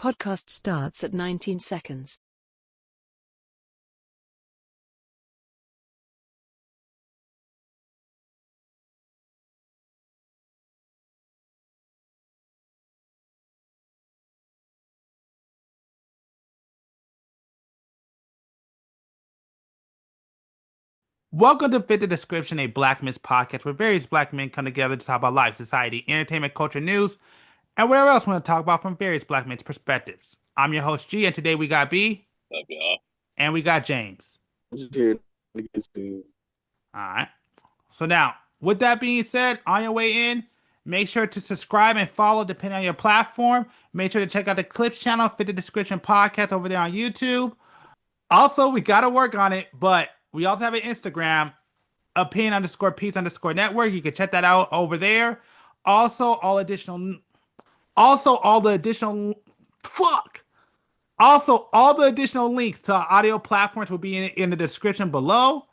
Podcast starts at 19 seconds. Welcome to Fit the Description, a Black Men's podcast where various black men come together to talk about life, society, entertainment, culture, news, and whatever else we want to talk about from various black men's perspectives. I'm your host, G, and today we got B. Up, y'all. And we got James. I'm just here to get to. All right. So now, with that being said, on your way in, make sure to subscribe and follow depending on your platform. Make sure to check out the Clips channel, Fit the Description podcast over there on YouTube. Also, we got to work on it, but we also have an Instagram, opinion_piece_network. You can check that out over there. Also, all the additional links to our audio platforms will be in the description below.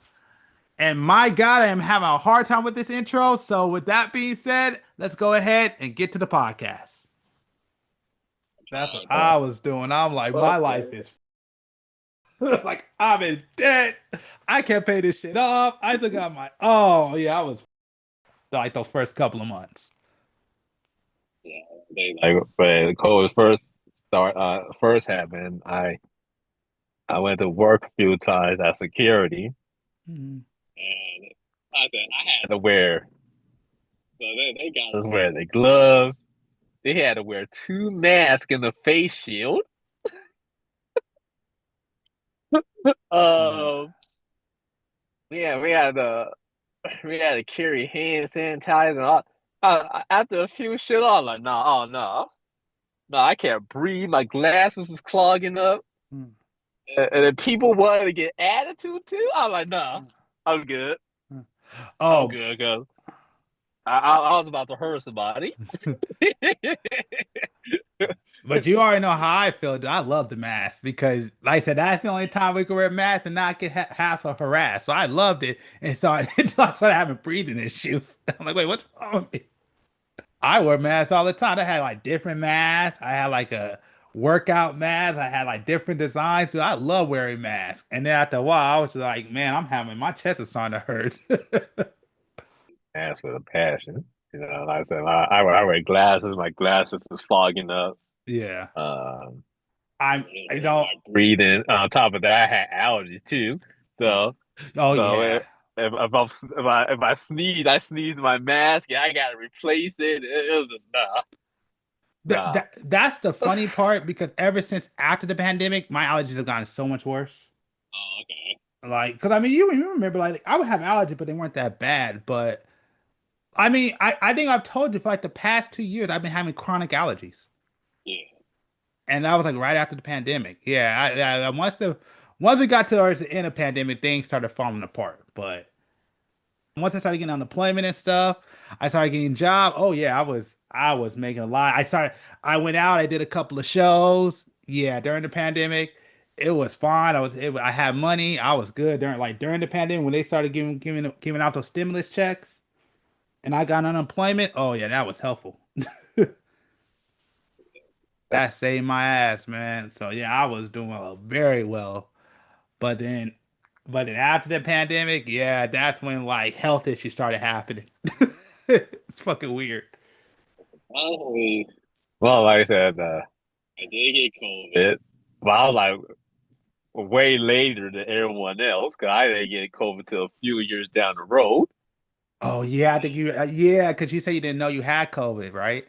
And my God, I am having a hard time with this intro. So with that being said, let's go ahead and get to the podcast. That's what I was doing. I'm like, my life is like, I'm in debt. I can't pay this shit off. I still got I was like those first couple of months. Yeah, when the COVID first happened, I went to work a few times at security, Mm-hmm. and I had to wear. So they got us wearing the gloves. They had to wear 2 masks and a face shield. Um, yeah, we had to carry hand sanitizer. And all. After a few shit, I was like, no, I can't breathe. My glasses was clogging up. Mm. And then people wanted to get attitude too. I was like, nah, I'm good. I'm Oh, good because I was about to hurt somebody. but you already know how I feel. Dude. I love the mask because, like I said, that's the only time we can wear masks and not get hassled or harassed. So I loved it, and so I started having breathing issues. I'm like, wait, what's wrong with me? I wear masks all the time. I had like different masks. I had like a workout mask. I had like different designs. So I love wearing masks. And then after a while, I was like, man, my chest is starting to hurt. As with a passion, like I said, I wear glasses. My glasses is fogging up. Yeah. Um, I'm, you know, my breathing. On top of that, I had allergies too. So, oh so yeah. if I sneeze, I sneeze in my mask, and I gotta replace it. It was just nah. That's the funny part because ever since after the pandemic, my allergies have gotten so much worse. Oh, okay. Like, because I mean, you remember, like, I would have allergies, but they weren't that bad. But I mean, I think I've told you for like the past 2 years, I've been having chronic allergies. Yeah. And that was like right after the pandemic. Yeah, once we got towards the end of the pandemic, things started falling apart. But once I started getting unemployment and stuff, I started getting a job. Oh yeah, I was making a lot. I went out, I did a couple of shows. Yeah, during the pandemic, it was fine. I had money. I was good during the pandemic when they started giving out those stimulus checks and I got unemployment. Oh yeah, that was helpful. That saved my ass, man. So yeah, I was doing very well. But then, but then after the pandemic, yeah, that's when like health issues started happening. It's fucking weird. Honestly, well, like I said, I did get COVID, but I was like way later than everyone else because I didn't get COVID till a few years down the road. Oh yeah, I think yeah, because you said you didn't know you had COVID, right?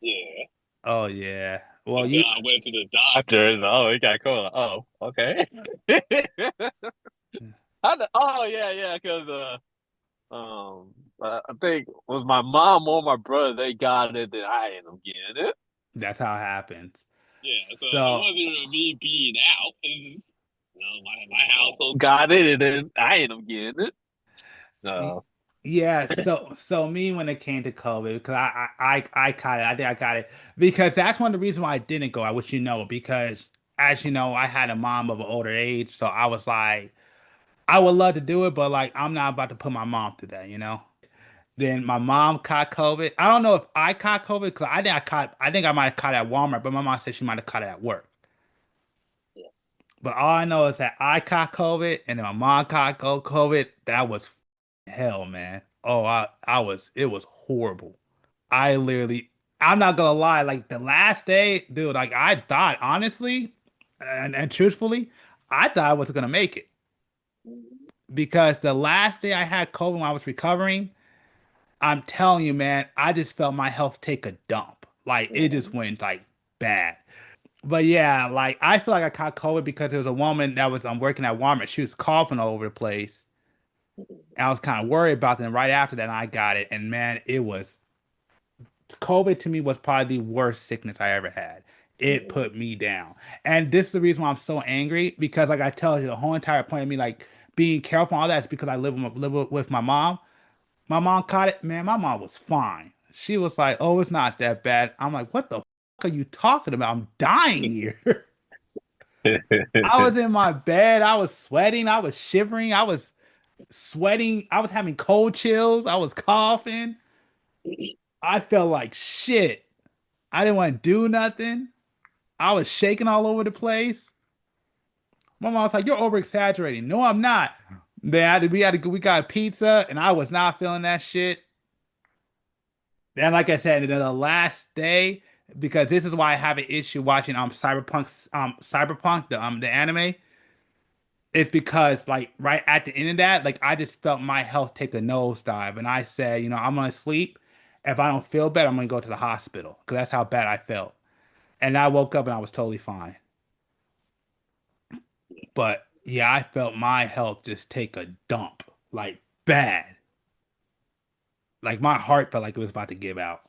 Yeah. Oh yeah. Well, Until you I went to the doctor and oh, he got COVID. Oh, okay. Oh yeah, because I think it was my mom or my brother they got it, then I ended up getting it. that's how it happens. Yeah, so it So wasn't even me being out. My household got it, and then I ended up getting it. y- So yeah, so me when it came to COVID, because I caught it. I think I got it because that's one of the reasons why I didn't go. I wish you know because as you know, I had a mom of an older age, so I was like, I would love to do it, but like I'm not about to put my mom through that, you know? Then my mom caught COVID. I don't know if I caught COVID because I think I might have caught it at Walmart, but my mom said she might have caught it at work. Yeah. But all I know is that I caught COVID and then my mom caught COVID. That was hell, man. Oh, it was horrible. I literally, I'm not gonna lie, like the last day, dude, like I thought, honestly, and truthfully, I thought I wasn't gonna make it because the last day I had COVID when I was recovering, I'm telling you, man, I just felt my health take a dump. Like it just went like bad. But yeah, like I feel like I caught COVID because there was a woman that was working at Walmart. She was coughing all over the place. And I was kind of worried about that. And right after that, I got it. And man, it was COVID to me was probably the worst sickness I ever had. It put me down. And this is the reason why I'm so angry because, like I tell you, the whole entire point of me like being careful and all that is because I live with my mom. My mom caught it. Man, my mom was fine. She was like, "Oh, it's not that bad." I'm like, "What the fuck are you talking about? I'm dying here." I was in my bed. I was sweating. I was shivering. I was sweating. I was having cold chills. I was coughing. I felt like shit. I didn't want to do nothing. I was shaking all over the place. My mom was like, "You're over exaggerating." No, I'm not. Man, we got pizza, and I was not feeling that shit. And like I said, in the last day, because this is why I have an issue watching Cyberpunk the anime. It's because like right at the end of that, like I just felt my health take a nosedive, and I said, I'm gonna sleep. If I don't feel better, I'm gonna go to the hospital because that's how bad I felt. And I woke up and I was totally fine. But yeah, I felt my health just take a dump, like bad. Like my heart felt like it was about to give out.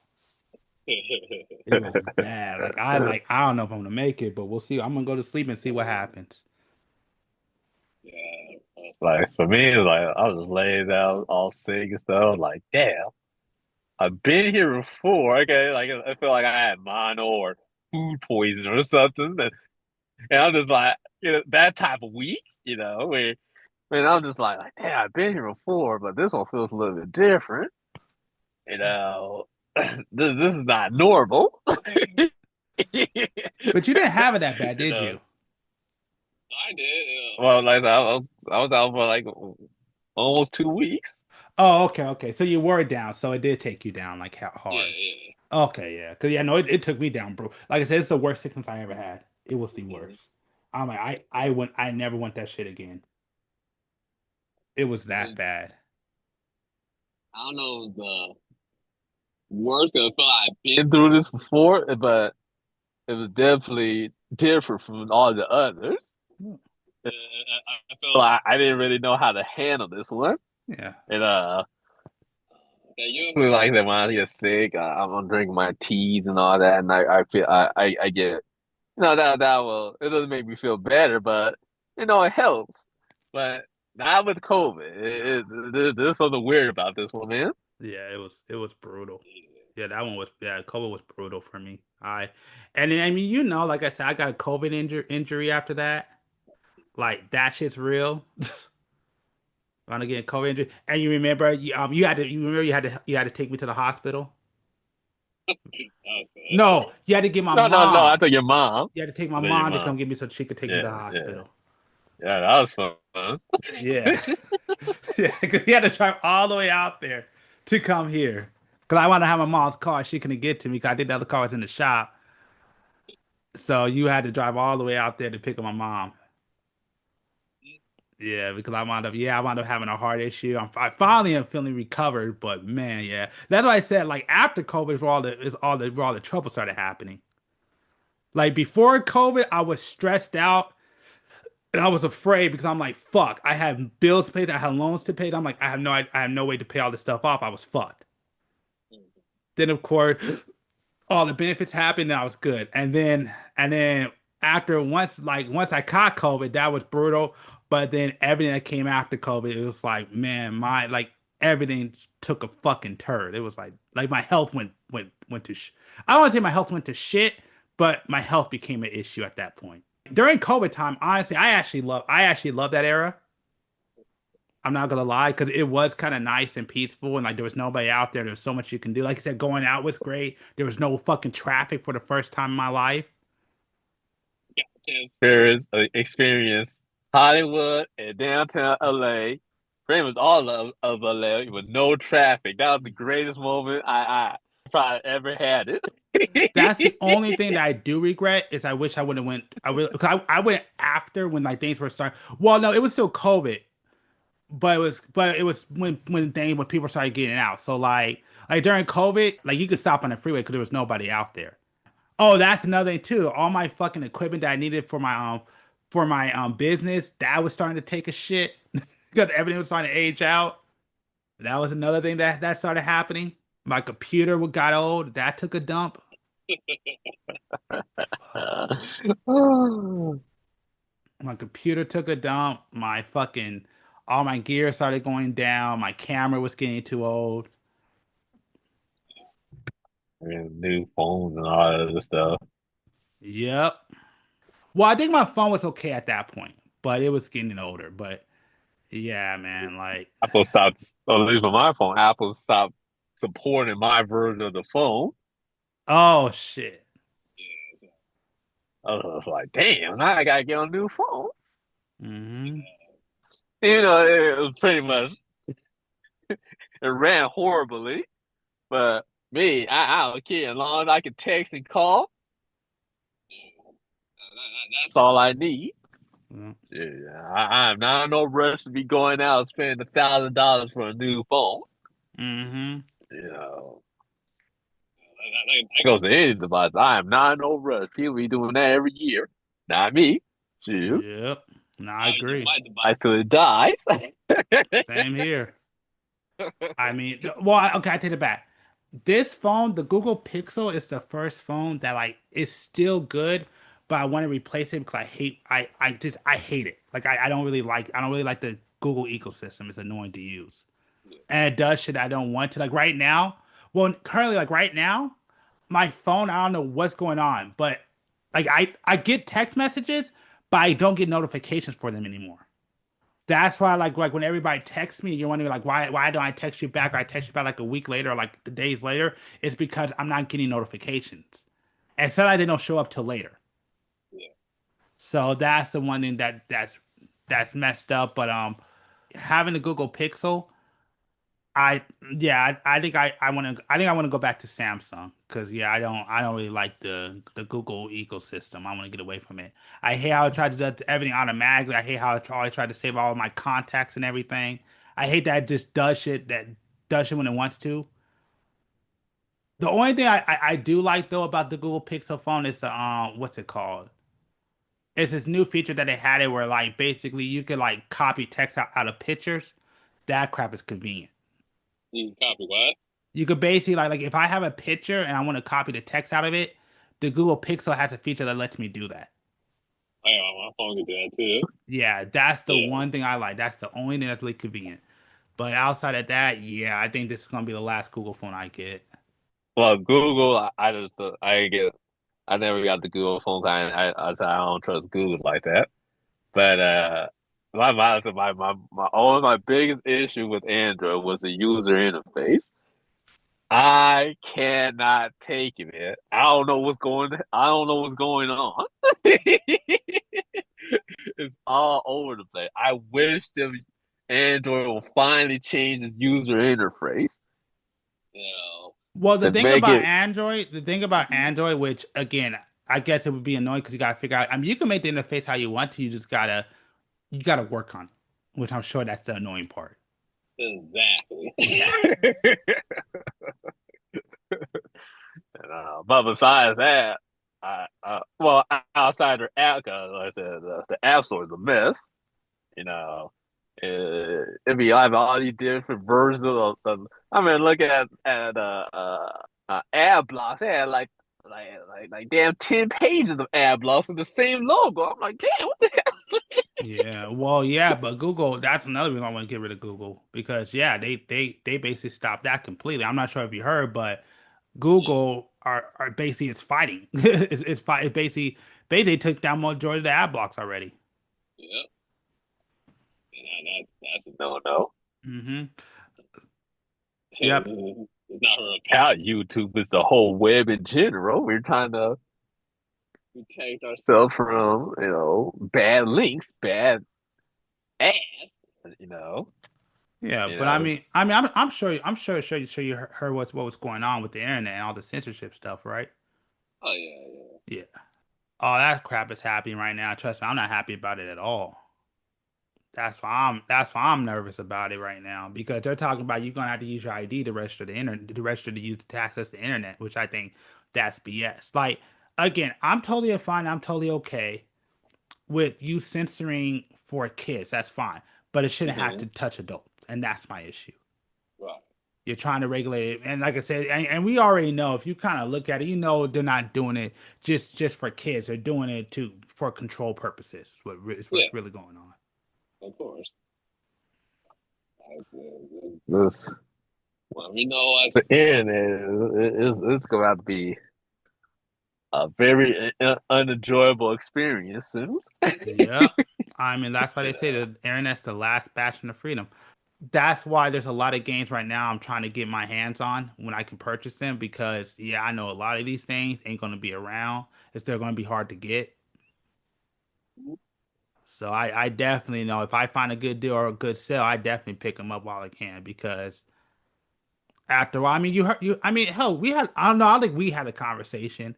It was bad. I don't know if I'm gonna make it, but we'll see. I'm gonna go to sleep and see what happens. Yeah. Like for me, it's like I was just laying down all sick and stuff. Like, damn, I've been here before. Okay, like I feel like I had mono or food poisoning or something, and I'm just like, that type of week, where I'm just like, damn, I've been here before, but this one feels a little bit different. You know, this is not normal. But you didn't have it that bad, You did know, you? I did. Well, like I said, I was out for like almost 2 weeks. Oh, okay, okay. So you were down, so it did take you down like Yeah, hard. yeah. Okay, yeah. Cause yeah, no, it took me down, bro. Like I said, it's the worst sickness I ever had. It was the Mhm. worst. I'm like, I never want that shit again. It was that It bad. I don't know if the worst, 'cause I feel like I've been through this before, but it was definitely different from all the others. I feel like I didn't really know how to handle this one. Yeah. And yeah, usually like that when I get sick, I'm drinking my teas and all that, and I feel I get that will it doesn't make me feel better, but it helps. But not with COVID. There's something weird about this one, man. Yeah, it was brutal. Yeah, that one was yeah, COVID was brutal for me. And then, I mean, like I said, I got a COVID injury after that. Like that shit's real. Gonna get a COVID injury. And you remember you had to take me to the hospital? No, you had to get my No, no, no. I mom. thought your mom. You had to take my I thought your mom to come mom. get me so she could take me to the Yeah, yeah, hospital. yeah. That was fun. Yeah. Yeah, because he had to drive all the way out there to come here. Because I want to have my mom's car. She couldn't get to me because I think the other car was in the shop. So you had to drive all the way out there to pick up my mom. Yeah, because I wound up having a heart issue. I finally am feeling recovered, but man, yeah, that's why I said like after COVID where all the trouble started happening. Like before COVID, I was stressed out and I was afraid because I'm like, fuck, I have bills to pay, I have loans to pay. I'm like, I have no way to pay all this stuff off. I was fucked. Then of course, all the benefits happened and I was good. And then after once I caught COVID, that was brutal. But then everything that came after COVID, it was like, man, my like everything took a fucking turd. It was like my health went to I don't want to say my health went to shit, but my health became an issue at that point. During COVID time, honestly, I actually love that era I'm not gonna lie, because it was kind of nice and peaceful, and like there was nobody out there. There was so much you can do. Like I said, going out was great. There was no fucking traffic for the first time in my life. Experience Hollywood and downtown LA, pretty much all of LA with no traffic. That was the greatest moment I probably ever had That's the it. only thing that I do regret is I wish I would have went. Cause I went after when like things were starting. Well, no, it was still COVID, but it was when people started getting out. So like during COVID, like you could stop on the freeway because there was nobody out there. Oh, that's another thing too. All my fucking equipment that I needed for my business that was starting to take a shit because everything was starting to age out. That was another thing that started happening. My computer got old. That took a dump. My computer took a dump. My fucking all my gear started going down. My camera was getting too old. And new phones and all that other stuff. Yep. Well, I think my phone was okay at that point, but it was getting older. But yeah, man, like Apple stopped, or at least for my phone, Apple stopped supporting my version of the phone. oh shit. I was like, damn, now I gotta get a new phone. Hmm. It was pretty much, it ran horribly, but me, I don't care. As long as I can text and call, that's all I need. Yeah, I'm not in no rush to be going out and spending $1,000 for a new phone. Mm-hmm. You know, that goes to any device. I am not in no rush. People be doing that every year. Not me. Shoot. Yep. No, I I use agree. my device till it dies. Same here. I mean, okay, I take it back. This phone, the Google Pixel, is the first phone that like is still good, but I want to replace it because I hate it. Like I don't really like the Google ecosystem. It's annoying to use. And it does shit I don't want to. Like right now, well, currently, like right now, my phone, I don't know what's going on, but like I get text messages, but I don't get notifications for them anymore. That's why like when everybody texts me, you're wondering like why don't I text you back or I text you back like a week later or like the days later? It's because I'm not getting notifications. And sometimes they don't show up till later. So that's the one thing that's messed up. But having the Google Pixel, I yeah, I want to go back to Samsung because yeah, I don't really like the Google ecosystem. I want to get away from it. I hate how it tried to do everything automatically. I hate how it always tried to save all of my contacts and everything. I hate that it just does shit when it wants to. The only thing I do like though about the Google Pixel phone is the what's it called? It's this new feature that they had it where like basically you could like copy text out of pictures. That crap is convenient. Copy what? You could basically like if I have a picture and I want to copy the text out of it, the Google Pixel has a feature that lets me do that. Oh, yeah, my phone can do that too. Yeah, that's the Yeah. one thing I like. That's the only thing that's really convenient. But outside of that, yeah, I think this is gonna be the last Google phone I get. Well, Google, I just, I never got the Google phone. I said I don't trust Google like that. But my biggest issue with Android was the user interface. I cannot take it, man. I don't know what's going on. It's all over the place. I wish them Android will finally change its user interface. You know, Well, to make it. The thing about Android, which again, I guess it would be annoying because you gotta figure out. I mean, you can make the interface how you want to. You gotta work on it, which I'm sure that's the annoying part. Exactly. Yeah. But besides that, well, outside their app, cause like I said, the app store is a mess. You know, it be like all these different versions of. I mean, look at ad blocks. They had like damn 10 pages of ad blocks with the same logo. I'm like, damn, what the hell? Yeah, well, yeah, but Google, that's another reason I want to get rid of Google because yeah, they basically stopped that completely. I'm not sure if you heard, but Google are basically it's fighting. It's basically took down majority of the ad blocks already. Yeah. that's a no-no. Mm-hmm. Yep. It's not about YouTube, it's the whole web in general. We're trying to protect ourselves from, bad links, bad ads, you know. Yeah, You but I know. mean, sure you heard what was going on with the internet and all the censorship stuff, right? Oh yeah, Yeah. All that crap is happening right now. Trust me, I'm not happy about it at all. That's why I'm nervous about it right now because they're talking about you're gonna have to use your ID to register the internet to register to use to access the internet, which I think that's BS. Like again, I'm totally fine. I'm totally okay with you censoring for kids. That's fine, but it yeah. shouldn't have to touch adults, and that's my issue. Right. You're trying to regulate it, and like I said, and we already know if you kind of look at it, you know they're not doing it just for kids. They're doing it to for control purposes. Is Yeah, what's really going on. of course. This, well, we know as the internet, it's going to have to be a very unenjoyable experience soon. Yep. I mean, that's why You they say know. the internet's the last bastion of freedom. That's why there's a lot of games right now I'm trying to get my hands on when I can purchase them because, yeah, I know a lot of these things ain't going to be around. It's still going to be hard to get. So I definitely know if I find a good deal or a good sale, I definitely pick them up while I can because after a while, I mean, I mean, hell, I don't know, I think we had a conversation.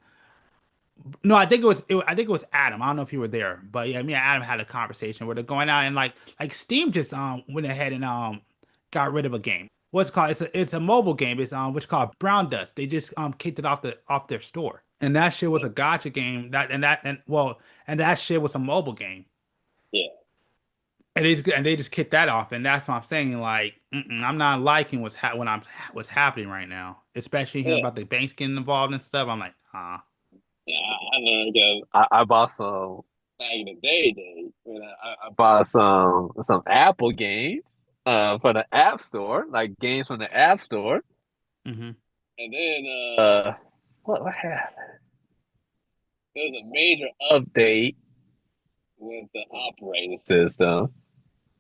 No, I think it was Adam. I don't know if you were there, but yeah, me and Adam had a conversation where they're going out and like Steam just went ahead and got rid of a game. What's it called? It's a mobile game. It's what's called Brown Dust. They just kicked it off their store. And that shit was a gotcha game. And that shit was a mobile game. Yeah, And they just kicked that off. And that's what I'm saying. Like, I'm not liking what's happening right now, especially hearing yeah, about the banks getting involved and stuff. I'm like, yeah. I learned because I bought some back in the day. When I bought some Apple games for the App Store, like games from the App Store, mm-hmm. and then what happened? There was a major update with the operating system,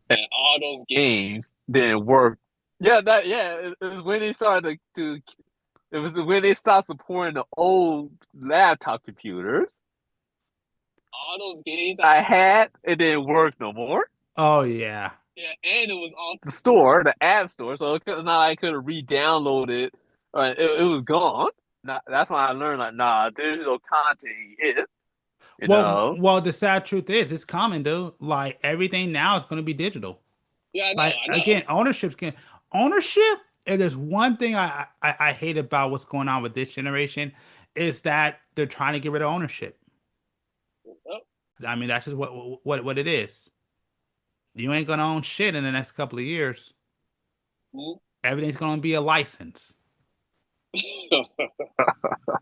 and all those games didn't work. It was when they started it was when they stopped supporting the old laptop computers. All those games I had, it didn't work no more. Oh yeah. Yeah, and it was off the store, the app store, so it's not like I could have re-downloaded it. It was gone. That's why I learned like, nah, digital content is, you know. The sad truth is, it's coming, dude. Like everything now is going to be digital. Yeah, Like I know. again, ownership. If there's one thing I hate about what's going on with this generation, is that they're trying to get rid of ownership. Oh, I mean, that's just what it is. You ain't gonna own shit in the next couple of years. mm. Everything's gonna be a license.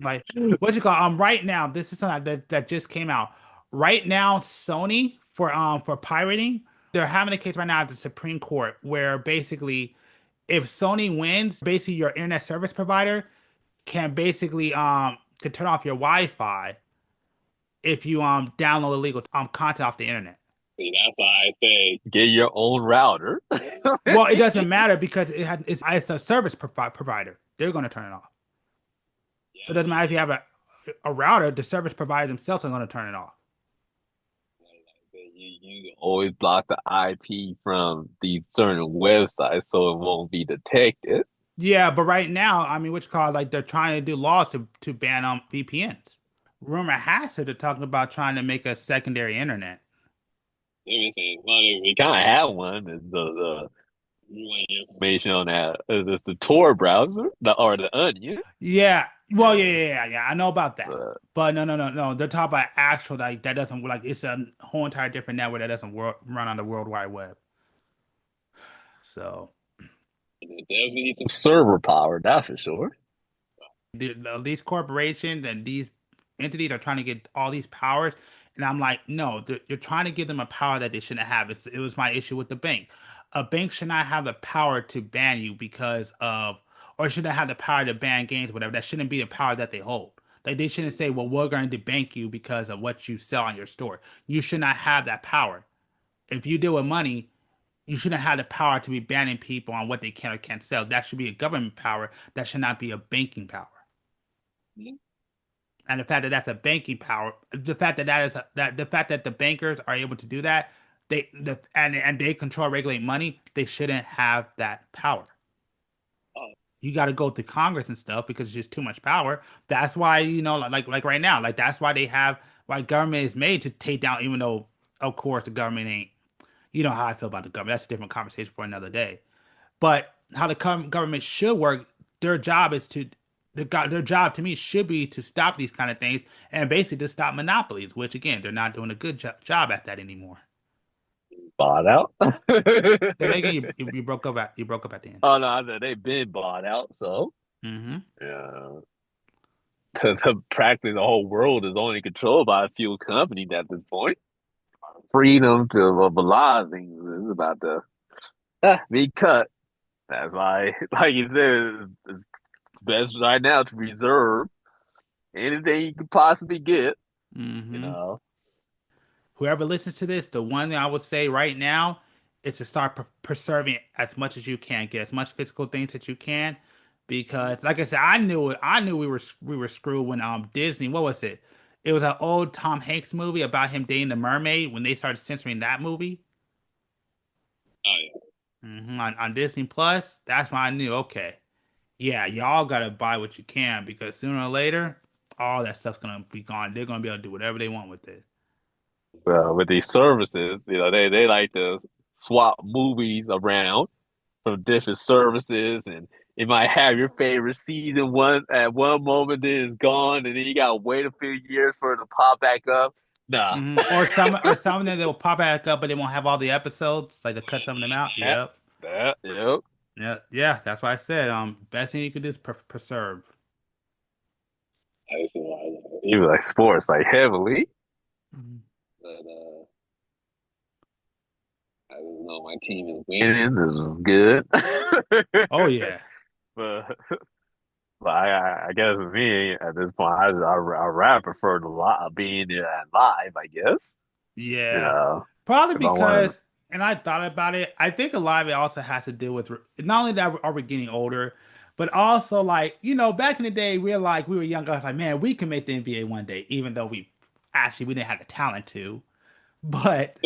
Like what you call right now, this is something that just came out. Right now, Sony for pirating, they're having a case right now at the Supreme Court where basically if Sony wins, basically your internet service provider can basically could turn off your Wi-Fi if you download illegal content off the internet. See, that's why I say get your own router. Well, it doesn't matter because it's a service provider. They're going to turn it off. So it doesn't matter if you have a router, the service provider themselves are going to turn it off. You always block the IP from these certain websites so it won't be detected. Yeah, but right now, I mean, what you call like they're trying to do laws to ban VPNs. Rumor has it they're talking about trying to make a secondary internet. Everything. Well, we kind of have one. You want your information on that? Is this the Tor browser, or the Onion? Yeah, well, Yeah. yeah. I know about that, But but no. They're talking about actual like that doesn't like it's a whole entire different network that doesn't run on the World Wide Web. So it definitely needs some server power, that's for sure. these corporations and these entities are trying to get all these powers, and I'm like, no, you're trying to give them a power that they shouldn't have. It was my issue with the bank. A bank should not have the power to ban you because of, or shouldn't have the power to ban games, whatever. That shouldn't be the power that they hold. Like they shouldn't say, well, we're going to bank you because of what you sell on your store. You should not have that power. If you deal with money, you shouldn't have the power to be banning people on what they can or can't sell. That should be a government power. That should not be a banking power. And the fact that that's a banking power, the fact that the fact that the bankers are able to do that, and they control regulate money, they shouldn't have that power. Oh, You got to go to Congress and stuff because it's just too much power. That's why, like right now, like that's why why government is made to take down, even though of course the government ain't, you know how I feel about the government. That's a different conversation for another day. But how the government should work, their job is to their job to me should be to stop these kind of things and basically to stop monopolies, which again, they're not doing a good job at that anymore. bought out. Then again, you broke up at the end. Oh no, I said they've been bought out. So Hmm. yeah, practically the whole world is only controlled by a few companies at this point. Freedom to of a lot of things is about to be cut. That's why, like you said, it's best right now to reserve anything you could possibly get. You Hmm. know. Whoever listens to this, the one thing I would say right now is to start preserving as much as you can, get as much physical things that you can, because like I said, I knew it. I knew we were screwed when Disney. What was it? It was an old Tom Hanks movie about him dating the mermaid when they started censoring that movie. Oh yeah. On Disney Plus. That's when I knew. Okay, yeah, y'all gotta buy what you can because sooner or later, all that stuff's gonna be gone. They're gonna be able to do whatever they want with it. Well, with these services, they like to swap movies around from different services, and it might have your favorite season one at one moment, then it's gone, and then you gotta wait a few years for it to pop back up. Nah. Or some of them they'll pop back up, but they won't have all the episodes. Like they cut some of them out. That, Yep. yep. Yeah. That's why I said best thing you could do is preserve. I used to watch even like sports like heavily, Mhm. but I just know my team is winning. This was good. Oh yeah. but but I guess for me at this point, I rather prefer the being there live. I guess you Yeah. know Probably if I want because, and I thought about it, I think a lot of it also has to do with not only that are we getting older, but also like, back in the day, we were young guys like, man, we can make the NBA one day, even though we didn't have the talent to. But,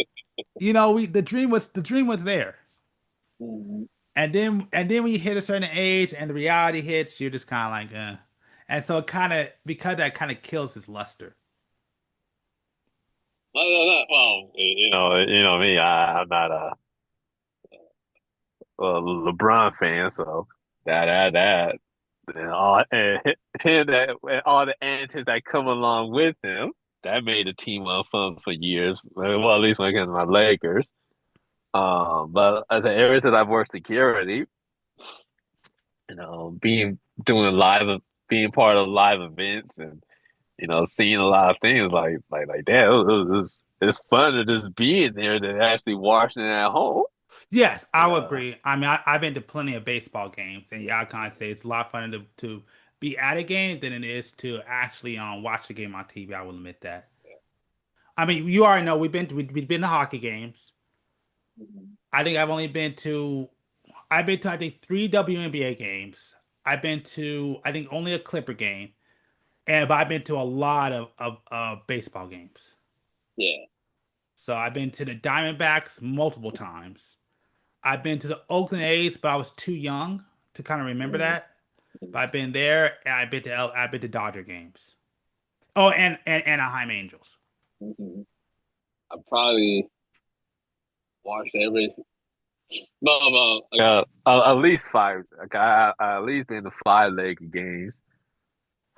the dream was there. to. And then when you hit a certain age and the reality hits, you're just kind of like, And so it kind of, because that kind of kills his luster. Well, me. I'm not a LeBron fan, so that and all and him and all the antics that come along with him that made the team unfun for years. Well, at least when it comes to my Lakers. But as I said, ever since I've worked security, being doing being part of live events and seeing a lot of things like that. It's fun to just be in there than actually watching it at home. Yes, You I would know, agree. I mean, I've been to plenty of baseball games, and yeah, I kind of say it's a lot funner to be at a game than it is to actually watch the game on TV. I will admit that. I mean, you already know we've been to hockey games. I think I've been to I think three WNBA games. I've been to I think only a Clipper game, but I've been to a lot of baseball games. yeah. So I've been to the Diamondbacks multiple times. I've been to the Oakland A's, but I was too young to kind of remember Mhm. that. But I've been there, and I've been to Dodger games. Oh, and Anaheim Angels. Mhm. I probably watched every no, at least five. Like I at least been to five Laker games.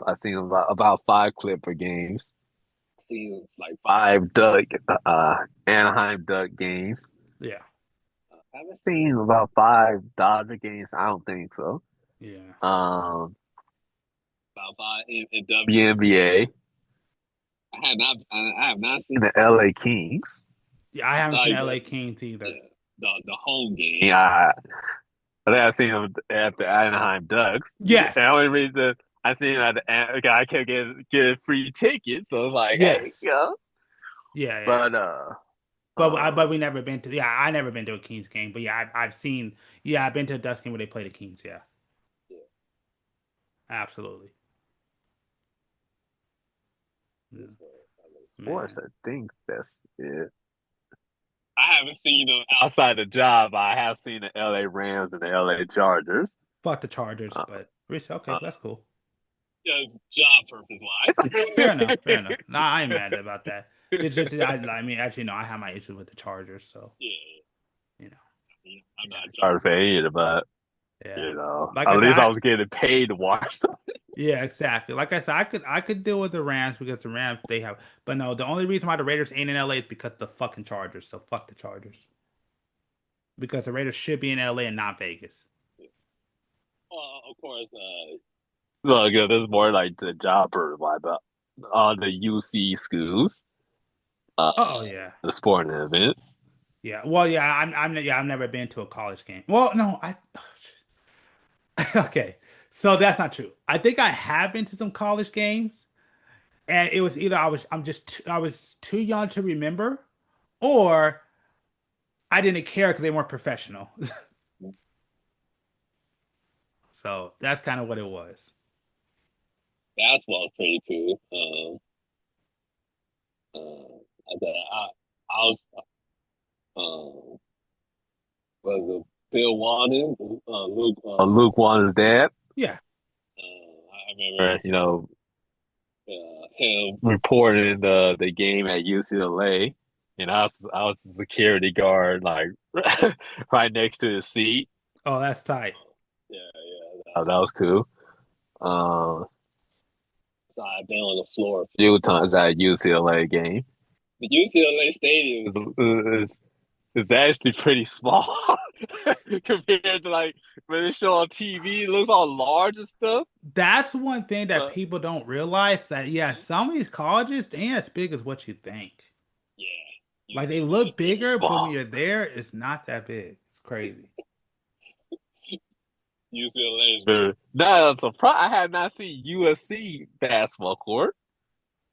I've seen about five Clipper games. Seen like five Duck Anaheim Duck games. Yeah, I haven't seen about five Dodger games. I don't think so. yeah, Um, about five in WNBA. I have not seen the LA Kings. yeah. I I haven't saw seen you, LA Kings either. yeah, the home game. I think I seen them at the Anaheim Ducks. The Yes, only reason I seen them at I kept getting free tickets, so I was like, hey, yes, yeah, yeah, But but we never been to. Yeah, I never been to a Kings game. But yeah, I've seen. Yeah, I've been to a Dust game where they play the Kings. Yeah, Yeah, absolutely. Yeah, this one, sports. man, I think that's it. I haven't seen them outside the job. I have seen the LA Rams and the LA Chargers. fuck the Chargers, Uh, but okay, uh, that's cool. just job purpose Fair enough, wise. fair enough. Nah, I ain't mad about that. I mean, actually, no, I have my issues with the Chargers, so Yeah, you know, I'm yeah, not trying to pay it, but yeah. Like at I said, least I was getting paid to watch them. yeah, exactly. Like I said, I could deal with the Rams because the Rams they have, but no, the only reason why the Raiders ain't in LA is because of the fucking Chargers. So fuck the Chargers because the Raiders should be in LA and not Vegas. Of course, look, this is more like the job purpose wise, but on the UC schools, uh, Oh yeah, the sporting events. yeah. Well, yeah, yeah, I've never been to a college game. Well, no, I okay. So that's not true. I think I have been to some college games, and it was either I was too young to remember, or I didn't care because they weren't professional. So that's kind of what it was. Basketball is pretty cool. I was was it Bill Walden, Luke Walden's dad. Yeah. I remember, him reporting the game at UCLA, and I was a security guard, like right next to the seat. Oh, that's tight. Yeah, yeah, that was cool. Uh, so I've been on the floor a few times at a UCLA game. The UCLA stadium is actually pretty small compared to like when they show on TV. It looks all large and stuff. That's one thing that But people don't realize that yeah, some of these colleges they ain't as big as what you think. yeah, Like they UCLA is look very bigger, but when small. you're there, it's not that big. It's crazy. UCLA is very. No, I'm surprised. I have not seen USC basketball court.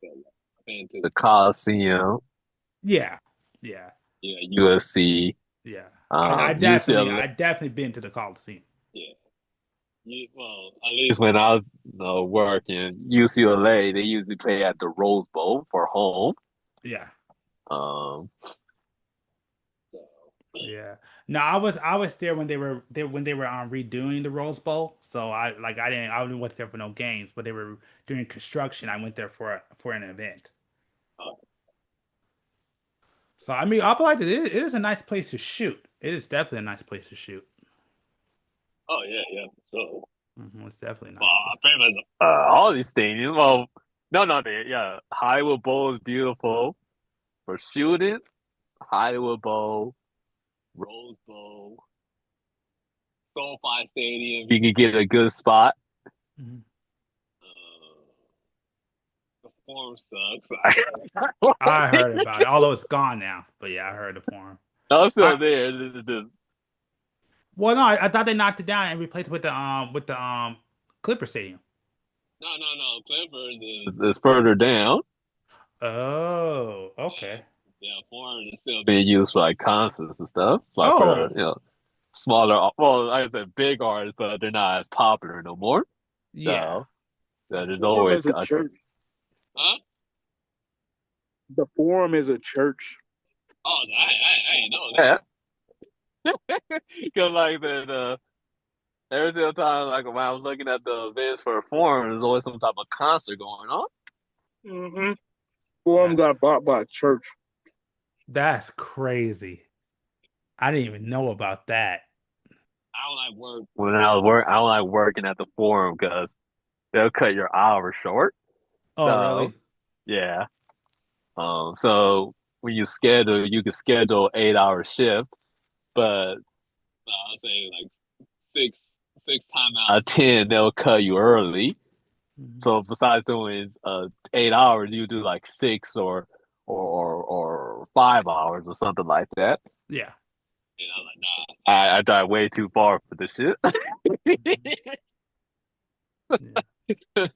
I've been to the Coliseum. Yeah. Yeah. Yeah, USC. Yeah. I definitely UCLA. I definitely been to the Coliseum. Yeah. Well, at least when I was working UCLA, they usually play at the Rose Bowl for home. Yeah. Um, so, Yeah. No, I was there when they were redoing the Rose Bowl. So I didn't went there for no games, but they were doing construction. I went there for an event. uh, So I mean, I like it is a nice place to shoot. It is definitely a nice place to shoot. oh yeah, yeah. So, It's definitely a well, nice place. pretty much all these stadiums. Well, no, yeah. Hollywood Bowl is beautiful for shooting. Hollywood Bowl, Rose Bowl, SoFi Stadium. You can get a good spot. Mhm. Uh, the form sucks. I heard about it, although it's gone now. But yeah, I heard the forum. I'm I still there. It's just well, no, I thought they knocked it down and replaced it with the Clipper Stadium. no. Clippers is further down. Oh, Yeah, okay. yeah. Foreign is still being used for like concerts and stuff, like for the Oh, smaller. Well, like I said, big artists, but they're not as popular no more. yeah. So, there's Forum always is a church. huh? The forum is a church. Oh, I didn't know that. Because like the every single time, like when I was looking at the events for a forum, there's always some type of concert going on. Mm-hmm. Forum That got bought by a church. that's crazy. I didn't even know about that. I don't like work when I was work. I don't like working at the forum because they'll cut your hours short. Oh, So really? yeah. So when you can schedule 8 hour shift, but I'll say like six six time out of 10 they'll cut you early. Mhm. So besides doing 8 hours, you do like six or 5 hours or something like that. Yeah. And I'm like, nah, I drive way too far for this shit. Mhm. Yeah.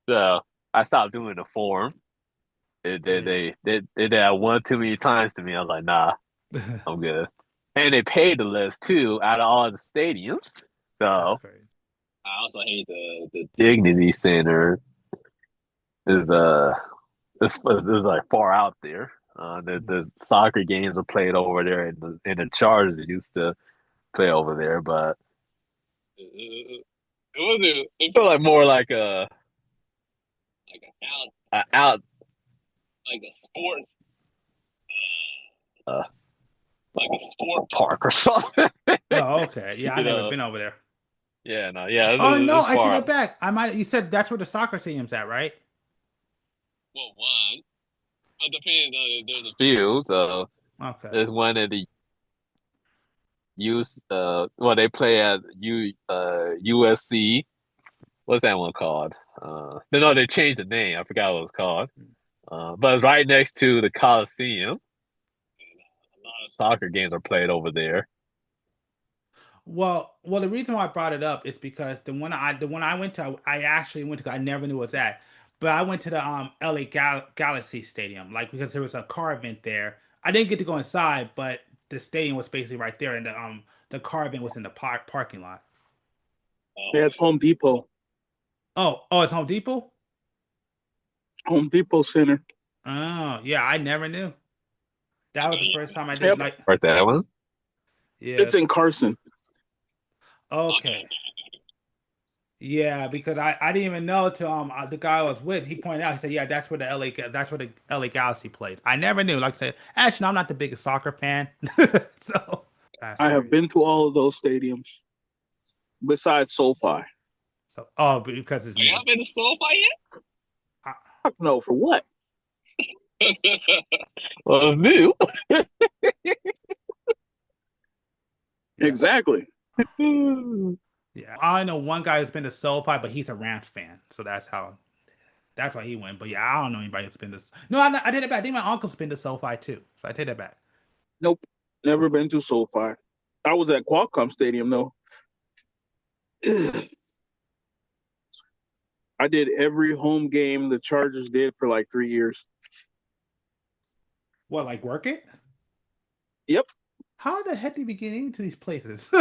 So I stopped doing the form. They did that one too many times to me. I was like, nah, I'm good. And they paid the list too out of all the stadiums. That's So crazy. I also hate the Dignity Center is is like far out there. The soccer games are played over there, and the Chargers used to play over there, but it wasn't. It felt like more like a out like a sports uh like a sport park or something. Oh, okay. Yeah, I You never know? been over there. Yeah, no, yeah, Oh no, it's I take far. that back. I might. You said that's where the soccer stadium's at, right? Well, one, but depends. There's a few. So Okay. there's one at the well, they play at USC. What's that one called? No, they changed the name. I forgot what it was called. But it's right next to the Coliseum. A lot of soccer games are played over there. Well, the reason why I brought it up is because the one I went to, I actually went to. I never knew it was that, but I went to the LA Galaxy Stadium, like because there was a car event there. I didn't get to go inside, but the stadium was basically right there, and the car event was in the parking lot. Oh, Yeah, it's Home Depot. Oh, it's Home Depot. Home Depot Center. Oh, yeah, I never knew. That was the first time I did. Yep. Like, right that one. yeah, It's in Carson. okay. Yeah, because I didn't even know till the guy I was with, he pointed out, he said, yeah, that's where the LA Galaxy plays. I never knew. Like I said, actually I'm not the biggest soccer fan. So that's I have crazy. been to all of those stadiums besides SoFi. So oh, because it's Are you new. have been to SoFi I, Fuck no, for what? yet? Well, it's new. yeah. Exactly. Yeah. I know one guy who's been to SoFi, but he's a Rams fan. So that's why he went. But yeah, I don't know anybody who's been to No, I did it back. I think my uncle's been to SoFi too. So I take that back. Nope. Never been to SoFi. I was at Qualcomm Stadium though. I did every home game the Chargers did for like 3 years. What, like work it? Yep. How the heck do you get into these places?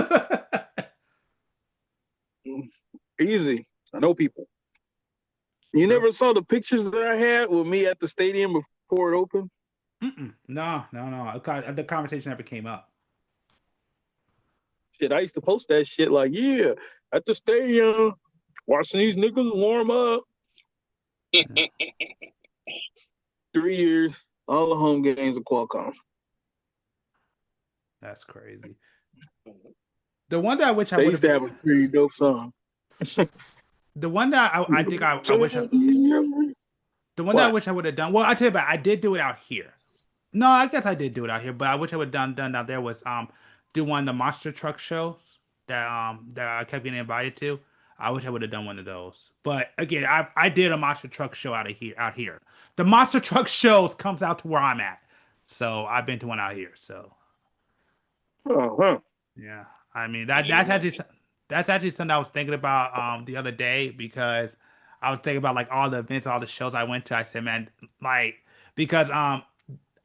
Easy. I know people. You True. never saw the pictures that I had with me at the stadium before it opened? Mm-mm. No, no, no. The conversation never came up. Shit, I used to post that shit like, yeah, at the stadium, watching these niggas warm up. Yeah, 3 years, all the home games of Qualcomm. that's crazy. The one that I wish I They would used have to been, have a pretty dope song. the one that I think I wish the one that I What? wish I would have done. Well, I tell you about, I did do it out here. No, I guess I did do it out here, but I wish I would have done out there was do one of the monster truck shows that I kept getting invited to. I wish I would have done one of those. But again, I did a monster truck show out here. The monster truck shows comes out to where I'm at. So I've been to one out here. So Uh-huh. yeah, I mean that's actually something I was thinking about the other day because I was thinking about like all the events, all the shows I went to. I said, man, like because I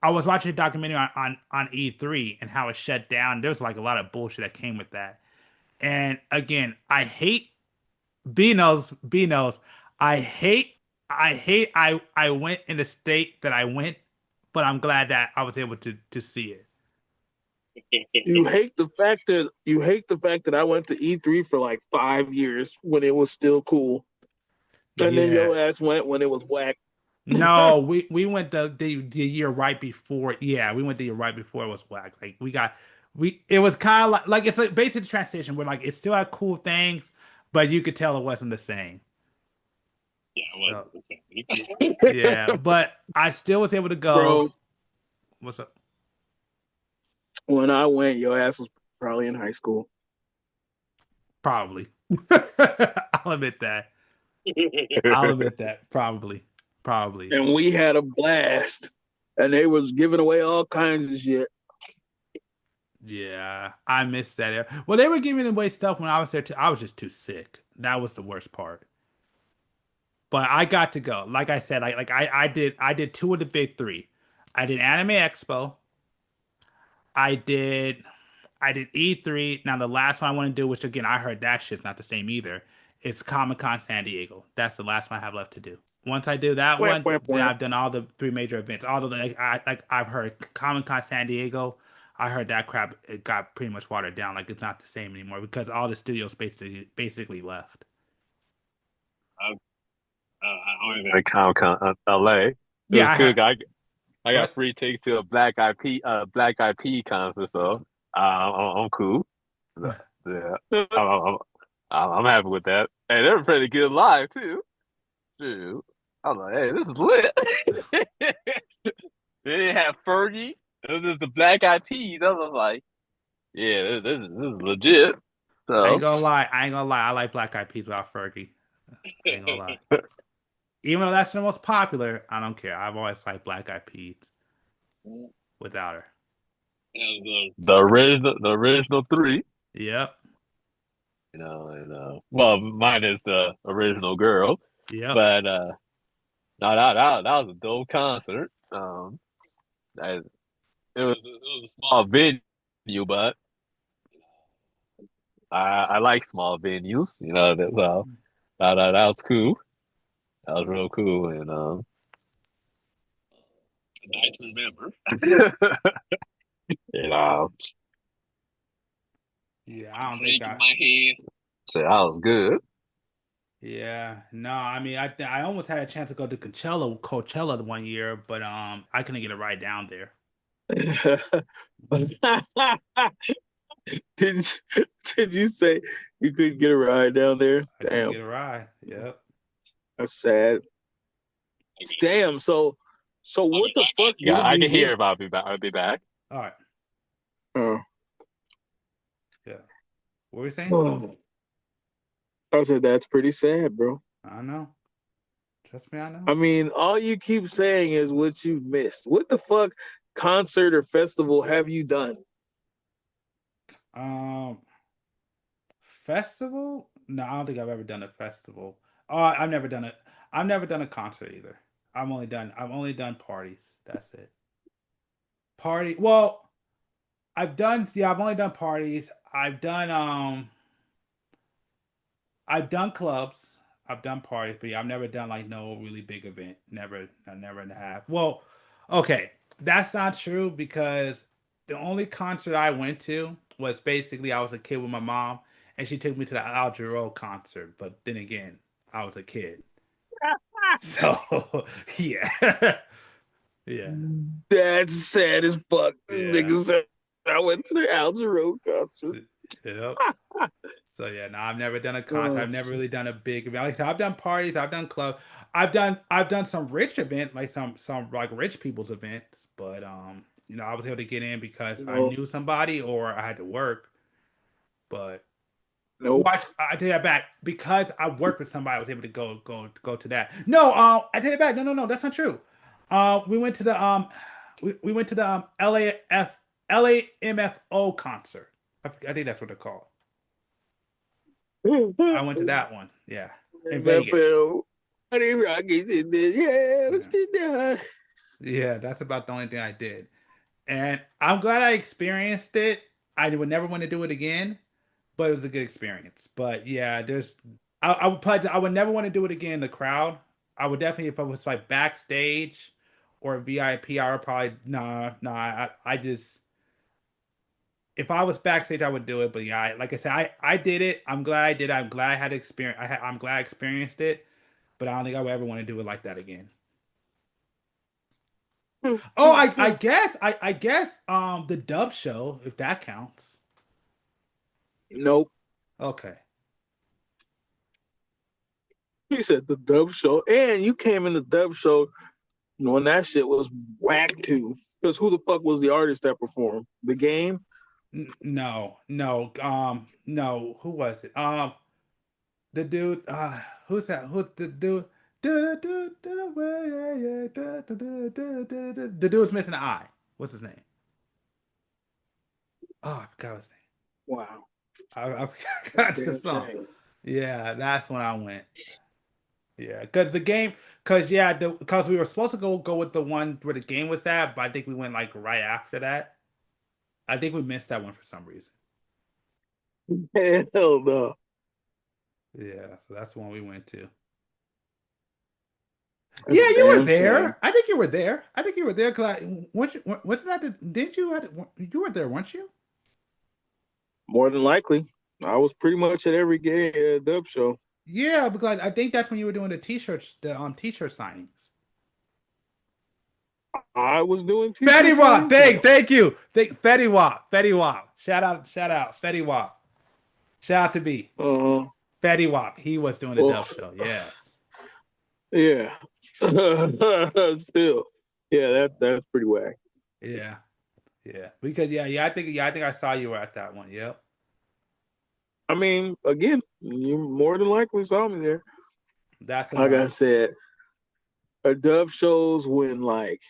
was watching a documentary on E3 and how it shut down. There's like a lot of bullshit that came with that. And again, I hate B knows. I hate I went in the state that I went, but I'm glad that I was able to see it. You hate the fact that I went to E3 for like 5 years when it was still cool. And then Yeah. your ass went when it was whack. No, we went the year right before. Yeah, we went the year right before it was whack. Like we it was kind of like it's a basic transition where like it still had cool things, but you could tell it wasn't the same. Yeah, So it yeah, was. but I still was able to go. Bro, What's up? when I went, your ass was probably in high school. Probably. I'll admit that. I'll admit that. Probably. Probably. And we had a blast. And they was giving away all kinds of shit. Yeah, I missed that. Well, they were giving away stuff when I was there too. I was just too sick. That was the worst part. But I got to go. Like I said, I did two of the big three. I did Anime Expo. I did I did E3. Now the last one I want to do, which again I heard that shit's not the same either, is Comic Con San Diego. That's the last one I have left to do. Once I do that Wham, one, wham, then wham. I've done all the three major events. All the like I've heard Comic Con San Diego. I heard that crap it got pretty much watered down. Like it's not the same anymore because all the studios basically left. I only been to Comic Con LA. It Yeah, was I cool. have. I got What? free tickets to a Black Eyed Pea concert, so I'm cool. Yeah, I'm, I'm happy with that. And they were pretty good live too. Dude, I was like, hey, this is lit. They didn't have Fergie. It was just the Black Eyed Peas. I was like, yeah, this is legit. I ain't So, gonna lie. I ain't gonna lie. I like Black Eyed Peas without Fergie. I ain't gonna lie. Even though that's the most popular, I don't care. I've always liked Black Eyed Peas without her. the original three, Yep. well, minus the original girl, Yep. but no, that was a dope concert. I, it was a small venue, but I like small venues. So that was cool. That was real cool and nice to remember. you know, Yeah. I don't think drink in I. my hand. So that was good. Yeah. No. I mean, I almost had a chance to go to Coachella one year, but I couldn't get a ride down there. did did you say you couldn't get a ride down there? I couldn't Damn, get a ride. Yep. that's sad. Damn. So I'll what be the right back. fuck Yeah, did I you can hear do? if I'll be back. I'll be back. All right. Uh, Yeah. What were you saying? oh, I said that's pretty sad, bro. I know. Trust me, I know. I mean, all you keep saying is what you've missed. What the fuck concert or festival have you done? Um, Festival? No, I don't think I've ever done a festival. Oh, I've never done it. I've never done a concert either. I've only done parties. That's it. Party. Well, I've only done parties. I've done clubs. I've done parties, but yeah, I've never done like no really big event. Never, I never and a half. Well, okay, that's not true because the only concert I went to was basically I was a kid with my mom, and she took me to the Al Jarreau concert. But then again, I was a kid, so yeah, yeah, That's sad as fuck. This yeah. nigga said I went to the Al Jarreau concert. Yep. So yeah, no, I've never done a concert. Oh I've never shit. really done a big event. Like I said, I've done parties, I've done clubs, I've done some rich event, like some like rich people's events, but I was able to get in because I No, knew somebody or I had to work. But nope. watch, I take that back because I worked with somebody. I was able to go to that. No, I take it back. No, no, no, that's not true. We went to we went to the LAMFO concert. I think that's what they're called. I went to that one. Yeah, in Vegas. NFL. Honey Rockets in this. Yeah, Yeah, sit down. yeah, that's about the only thing I did, and I'm glad I experienced it. I would never want to do it again, but it was a good experience. But yeah, I would never want to do it again in the crowd. I would definitely if I was like backstage or VIP. I would probably nah. I just if I was backstage, I would do it. But yeah, like I said, I did it. I'm glad I did. I'm glad I had experience. I'm glad I experienced it. But I don't think I would ever want to do it like that again. Oh, I guess the dub show, if that counts. Nope. Okay. He said the Dove Show, and you came in the Dove Show when that shit was whack too. Because who the fuck was the artist that performed? The Game? No, no, no. Who was it? The dude. Who's that? Who's the dude? The dude's missing an eye. What's his name? Oh, I forgot his name. Wow. I forgot the Damn song. shame. Yeah, that's when I went. Yeah, because we were supposed to go with the one where the game was at, but I think we went like right after that. I think we missed that one for some reason. Hell no. Yeah, so that's the one we went to. That's Yeah, a you were damn shame. there. I think you were there. I think you were there because wasn't that didn't you you were there, weren't you? More than likely. I was pretty much at every gay dub show. Yeah, because I think that's when you were doing the t-shirt signings. I was doing Fetty t-shirt Wap, signings? No. thank you. Fetty Wap, Fetty Wap. Shout out, Fetty Wap. Shout out to B. Uh-huh. Fetty Wap. He was doing the Well, dub show. Yes. yeah. Still. Yeah, that's pretty whack. Yeah. Yeah. Because I think I saw you at that one. Yep. I mean, again, you more than likely saw me there. That's a Like I no. said, dub shows when like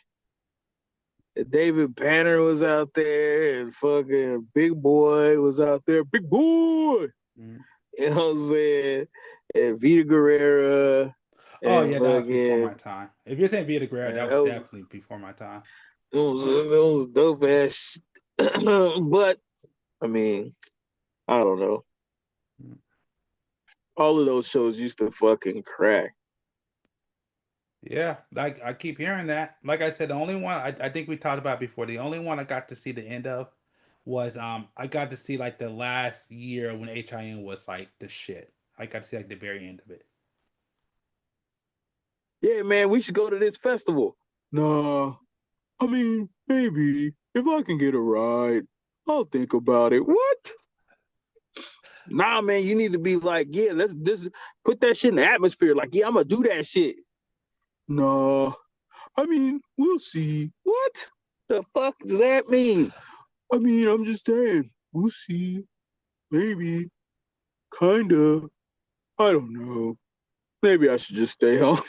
David Banner was out there and fucking Big Boy was out there. Big Boy! Mhm. You know what I'm saying? And Vita Guerrera Oh and yeah, that was before my fucking time. If you're saying Vita Guerrero, that was that was definitely before my time. those dope ass. But I mean, I don't know. Mm. All of those shows used to fucking crack. Yeah, like I keep hearing that. Like I said, the only one I think we talked about before, the only one I got to see the end of was I got to see like the last year when HIN was like the shit. I got to see like the very end of it. Yeah, man, we should go to this festival. No, I mean, maybe if I can get a ride, I'll think about it. What? Nah, man, you need to be like, yeah, let's just put that shit in the atmosphere. Like, yeah, I'm gonna do that shit. No, I mean, we'll see. What the fuck does that mean? I mean, I'm just saying, we'll see. Maybe, kinda. I don't know. Maybe I should just stay home,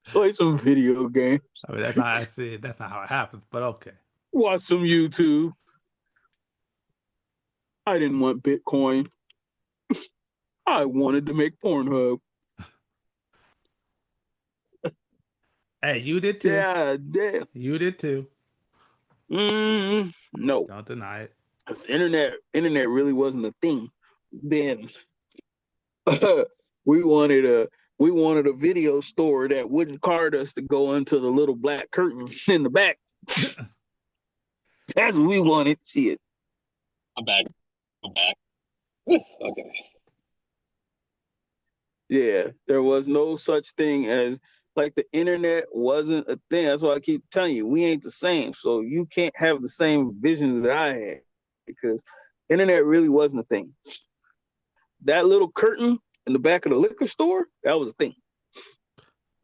play some video games, I mean, that's not how I see it. That's not how it happens, but okay. watch some YouTube. I didn't want Bitcoin. I wanted to make Pornhub. Hey, you did too. Yeah, damn. You did too. No, Don't deny it. 'cause internet really wasn't a thing then. we wanted a we wanted a video store that wouldn't card us to go into the little black curtain in the back. That's what we wanted. Shit. I'm back. I'm back. Okay. Yeah, there was no such thing as like the internet wasn't a thing. That's why I keep telling you, we ain't the same. So you can't have the same vision that I had because internet really wasn't a thing. That little curtain in the back of the liquor store, that was a thing.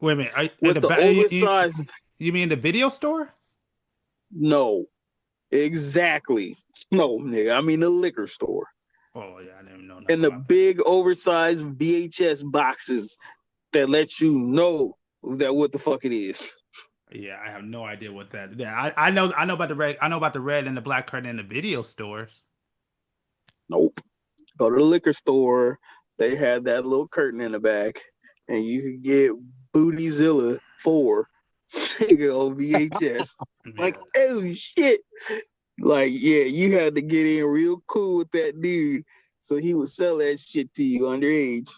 Wait a minute. At With the the back, oversized, you mean the video store? no, exactly. No, nigga, I mean the liquor store. Oh yeah, I didn't know nothing And the about that. big oversized VHS boxes that let you know that what the fuck it is. Yeah, I have no idea what that. Yeah, I know about the red. I know about the red and the black curtain in the video stores. Nope. Go to the liquor store. They had that little curtain in the back, and you could get Bootyzilla 4 on VHS. Like, Yeah, oh shit. Like, yeah, you had to get in real cool with that dude. So he would sell that shit to you underage.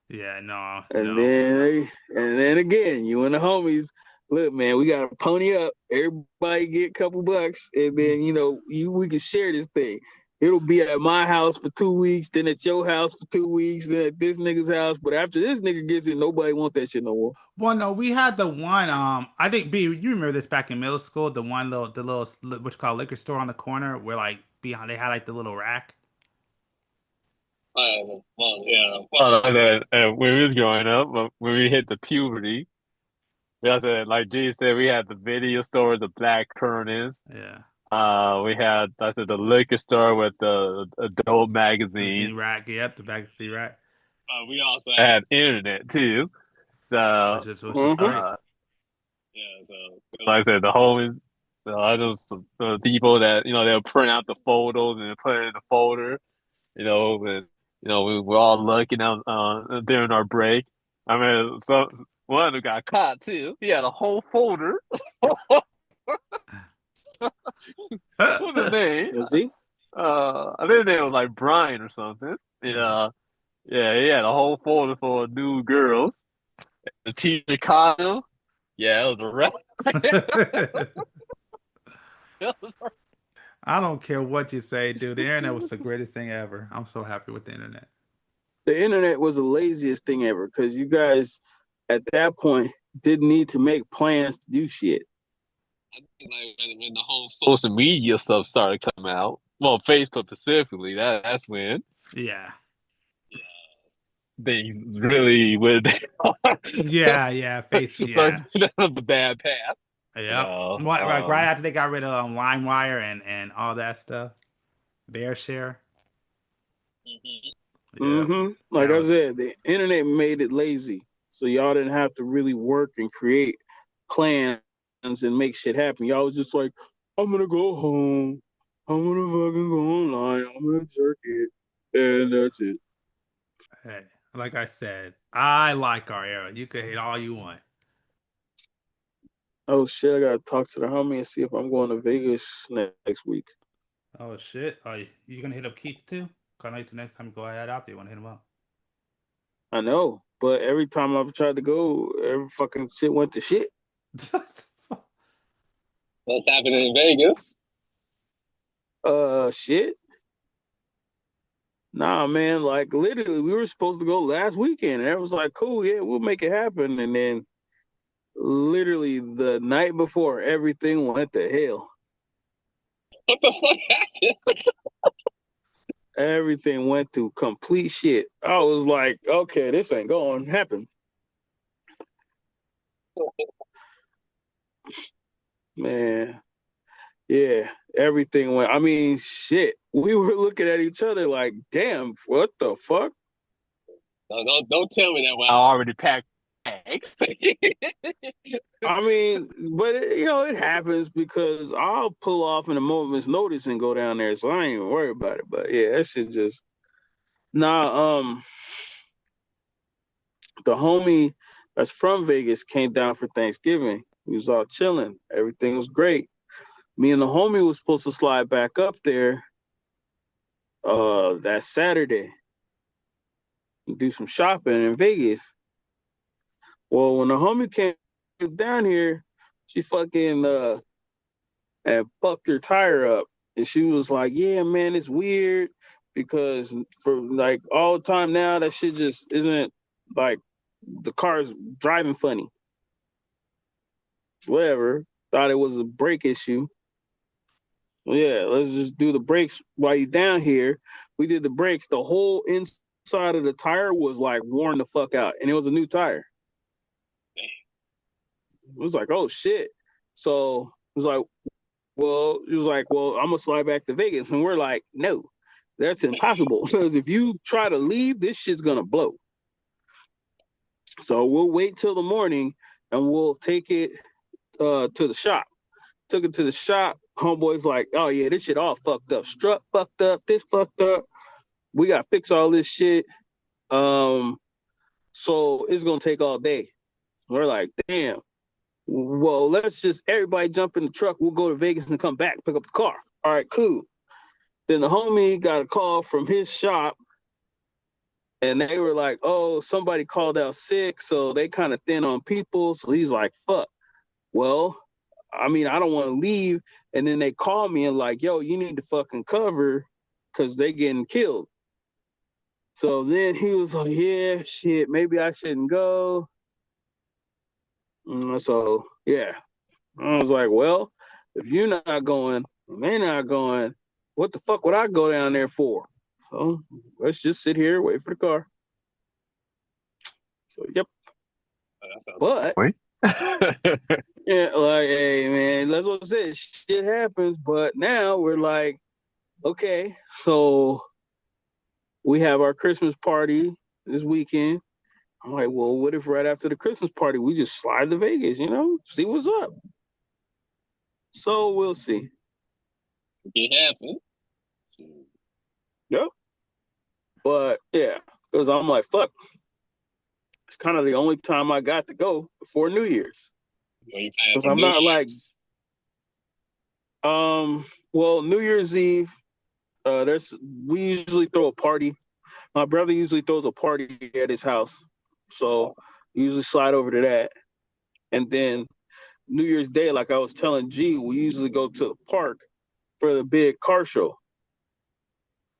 yeah, no, And no. then again, you and the homies, look, man, we gotta pony up. Everybody get a couple bucks, and then we can share this thing. It'll be at my house for 2 weeks, then at your house for 2 weeks, then at this nigga's house. But after this nigga gets it, nobody want that shit no more. Well, no, we had the one. I think B. You remember this back in middle school? The one the little what's called liquor store on the corner where like behind they had like the little rack. Well, yeah. Well, when we was growing up, when we hit the puberty, we also, like G said, we had the video store, the black curtains. Yeah, We had, I said, the liquor store with the adult magazine. magazine rack. Yep, the magazine rack, We also had internet too. So, which is great. Mm-hmm. uh, yeah, so like I said, the homies, I know some people that, they'll print out the photos and put it in the folder, and, we were all looking out during our break. I mean, so one who got caught too. He had a whole folder. What's his name? You see? I think his name was like Brian or something. Yeah, yeah, he had a whole folder full of new girls. The teacher caught him. Yeah, it was a wrap. I don't care what you say, dude. The internet was the greatest thing ever. I'm so happy with the internet. The internet was the laziest thing ever because you guys at that point didn't need to make plans to do shit. Like when the whole social media stuff started coming out, well, Facebook specifically, that's when Yeah. things really went Yeah, face, yeah. started down the bad path. You Yep. know, What, like right after they got rid of LimeWire and all that stuff, Bear Share. Yep. Like That I was said, the internet made it lazy, so y'all didn't have to really work and create plans and make shit happen. Y'all was just like, I'm gonna go home, I'm gonna fucking go online, I'm gonna jerk it, and that's it. hey, like I said, I like our era. You can hate all you want. Oh shit, I gotta talk to the homie and see if I'm going to Vegas next week. Oh shit. Are you gonna hit up Keith too? Cause I know the next time you go ahead out there, you wanna hit him up. I know, but every time I've tried to go, every fucking shit went to shit. what's happening in Vegas? Shit. Nah, man, like literally, we were supposed to go last weekend, and it was like, cool, yeah, we'll make it happen. And then literally the night before, everything went to hell. What the fuck happened? Everything went to complete shit. I was like, okay, this ain't going to happen. Man, yeah, everything went. I mean, shit. We were looking at each other like, damn, what the fuck? No, don't tell me that when I already packed bags. I mean, but it happens because I'll pull off in a moment's notice and go down there, so I ain't even worried about it. But yeah, that shit just nah. The homie that's from Vegas came down for Thanksgiving. We was all chilling. Everything was great. Me and the homie was supposed to slide back up there that Saturday and do some shopping in Vegas. Well, when the homie came down here, she fucking and fucked her tire up. And she was like, yeah, man, it's weird because for like all the time now, that shit just isn't like the car's driving funny. Whatever. Thought it was a brake issue. Well, yeah, let's just do the brakes while you're down here. We did the brakes. The whole inside of the tire was like worn the fuck out. And it was a new tire. It was like, oh shit. So it was like, I'm gonna slide back to Vegas, and we're like, no, that's impossible because if you try to leave, this shit's gonna blow. So we'll wait till the morning, and we'll take it to the shop. Took it to the shop. Homeboy's like, oh yeah, this shit all fucked up. Strut fucked up. This fucked up. We gotta fix all this shit. So it's gonna take all day. We're like, damn. Well, let's just everybody jump in the truck. We'll go to Vegas and come back, pick up the car. All right, cool. Then the homie got a call from his shop, and they were like, oh, somebody called out sick, so they kind of thin on people. So he's like, fuck. Well, I mean, I don't want to leave. And then they call me and like, yo, you need to fucking cover because they getting killed. So then he was like, yeah, shit, maybe I shouldn't go. So, yeah. I was like, well, if you're not going, and they're not going, what the fuck would I go down there for? So let's just sit here, wait for the car. So, yep. But, yeah, like, hey, man, that's what I said. Shit happens. But now we're like, okay, so we have our Christmas party this weekend. I'm like, well, what if right after the Christmas party, we just slide to Vegas, see what's up? So we'll see. It happened. Yep. But yeah, because I'm like, fuck. that's kind of the only time I got to go before New Year's. Because I'm not like, well, New Year's Eve, we usually throw a party. My brother usually throws a party at his house, so we usually slide over to that. And then New Year's Day, like I was telling G, we usually go to the park for the big car show.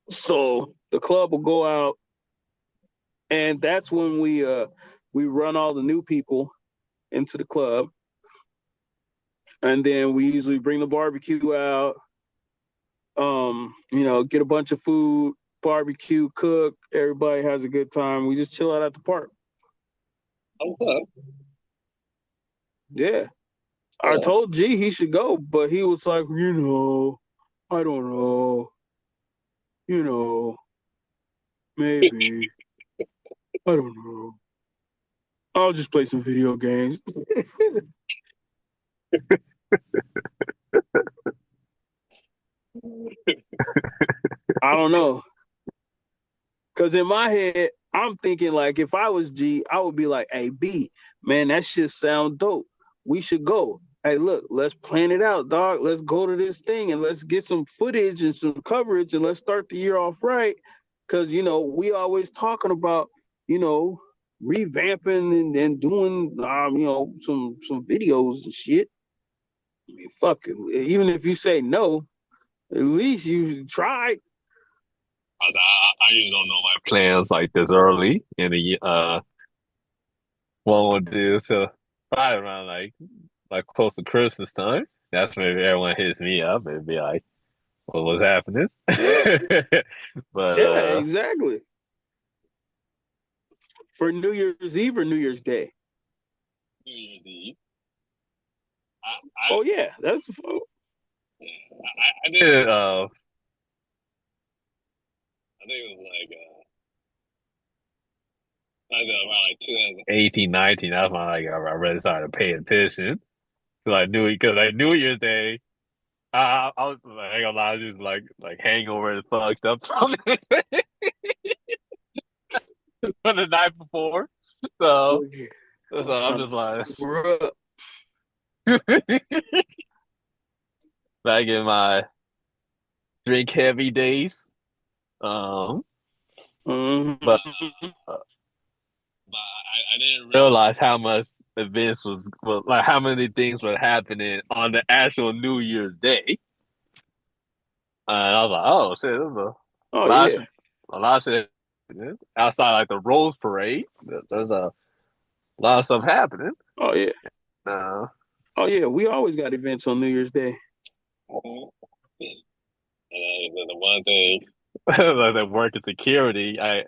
So the club will go out, and that's when we run all the new people into the club, and then we usually bring the barbecue out. Get a bunch of food, barbecue, cook. Everybody has a good time. We just chill out at the park. Okay. Yeah. I told G he should go, but he was like, I don't know. Maybe. I don't know. I'll just play some video games. I don't know. Because in my head, I'm thinking like if I was G, I would be like, hey, B, man, that shit sound dope. We should go. Hey, look, let's plan it out, dog. Let's go to this thing and let's get some footage and some coverage and let's start the year off right. Because, we always talking about, revamping and doing, some videos and shit. I mean, fuck it. Even if you say no, at least you tried. I usually don't know my plans like this early in the year. What we'll do so probably around like close to Christmas time. That's when everyone hits me up and be like, "What was happening?" But Yeah, exactly. For New Year's Eve or New Year's Day? New Year's Eve. Oh yeah, that's the I did it. I think it was I did around like 2018, 19. That's when I really started to pay attention. Because like New Year's Day, I was like, I ain't gonna lie, I was just like hangover and fucked up from it from the night before. So, so I'm just like back in my drink heavy days. Um, but I didn't realize how much events was like how many things were happening on the actual New Year's Day. And I was like, oh shit, there's a lot of shit outside like the Rose Parade. There's a lot of stuff happening. Oh yeah. Uh, Oh yeah, we always got events on New Year's Day. and the one thing like that working security, I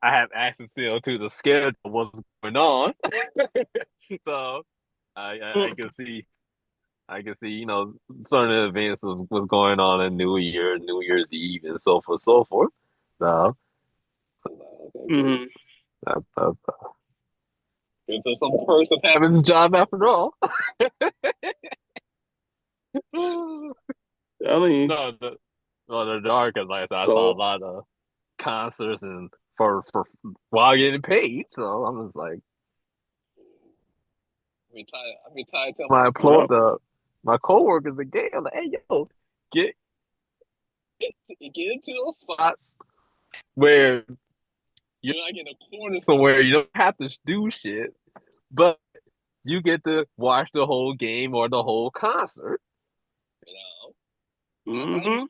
have access to the schedule of what's going on. So I can see certain events was going on in New Year's Eve, and so forth, so forth. So that's it's some person having his job after all. I mean, the dark, because like I saw a lot of concerts and for while getting paid. So I'm just like, I've been trying to tell my coworkers again, I'm like, hey yo, get into those spots where you're not in a corner somewhere. You don't have to do shit, but you get to watch the whole game or the whole concert. You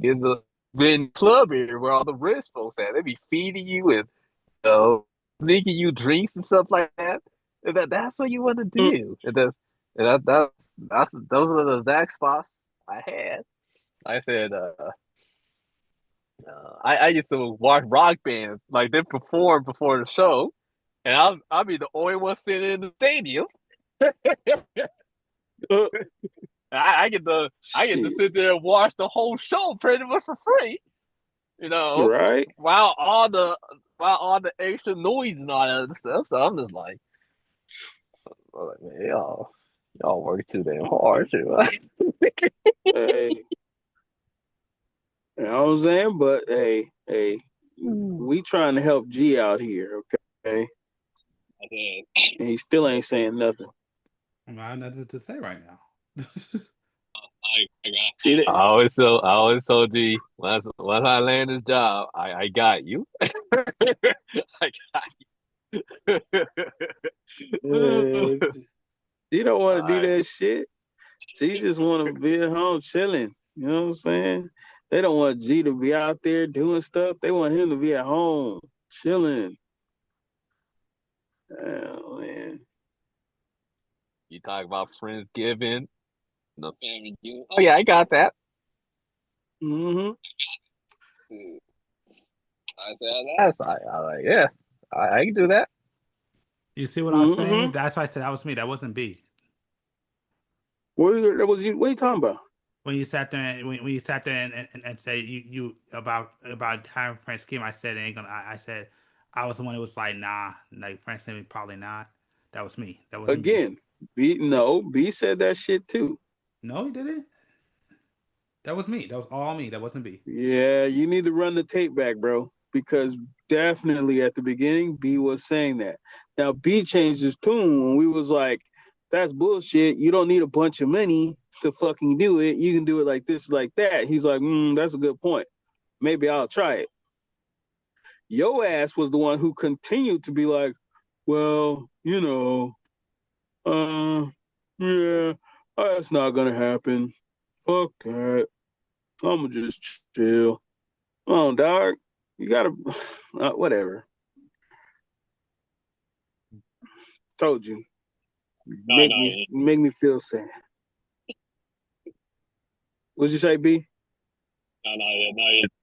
get to be in the club area where all the rich folks at. They be feeding you and sneaking you drinks and stuff like that. And that's what you want to do. And those are the exact spots I had. I said, I used to watch rock bands like they perform before the show, and I'll be the only one sitting in the stadium. I get to sit there and watch the whole show pretty much for free, right? While all the extra noise and all that other stuff. So I'm just like, man, y'all work too damn hard, right? Hey. You know what I'm saying? But hey, we trying to help G out here, okay? And I he still ain't saying nothing. I have nothing to say right now. got. See that? I always told G once I land this job, I got you. I got you. She don't want to do Alright. that shit. She just want to be at home chilling. You know what I'm saying? They don't want G to be out there doing stuff. They want him to be at home chilling. Oh man. You talk about Friendsgiving, the family feud. Oh yeah, I got that. Mm-hmm. I said last night. I was like, yeah, I can do that. You see what I'm saying? That's why I said that was me. That wasn't B. What was you? What are you talking about? When you sat there and when you sat there and say you about having Friendsgiving, I said it ain't gonna. I said I was the one who was like, nah, like Friendsgiving probably not. That was me. That wasn't B. Again, B said that shit too. No, he didn't. That was me. That was all me. That wasn't B. Yeah, you need to run the tape back, bro, because definitely at the beginning, B was saying that. Now B changed his tune when we was like, "That's bullshit. You don't need a bunch of money to fucking do it. You can do it like this, like that." He's like, "That's a good point. Maybe I'll try it." Your ass was the one who continued to be like, "Well, yeah, that's not gonna happen. Fuck that. I'ma just chill." Come on, dog. You gotta, whatever. Told you. Make me feel sad. What'd you say, B? No,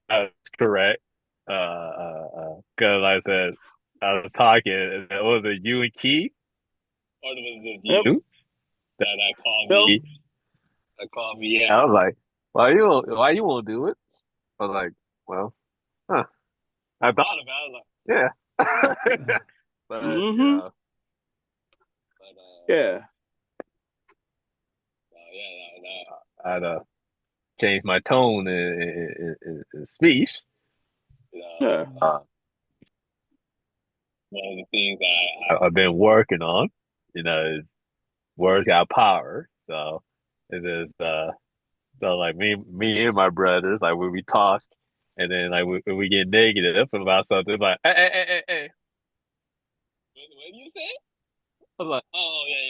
that's correct. Because like I said, I was talking. Was it you and Keith, or was it Yep. you that called Yep. me? That called me. Yeah, I was like, why you won't do it? I was like, well, huh. I thought about it. I was like, yeah. But Mm-hmm. Yeah. I had to change my tone in speech. Yeah. One of the things I've been working on, is words got power. So it is so like me and my brothers, like when we talk, and then like when we get negative about something, like hey. What do you say? I was like, oh yeah,